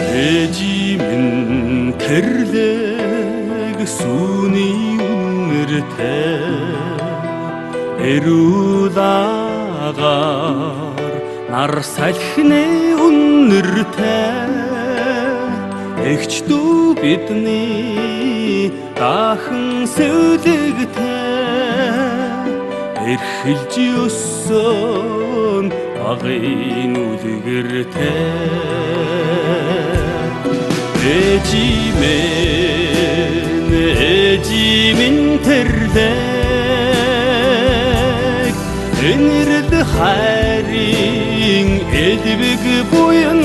Ээжимэн тэрлэг сүний үнэртэй эрүүл агаар нар салхины үнэртэй эгч дүү бидний дахан сэвлэгтэй эрхэлж өссөн багын үлгэртэй ээжимэн тэрлэг энэрл хайрын элбэг буян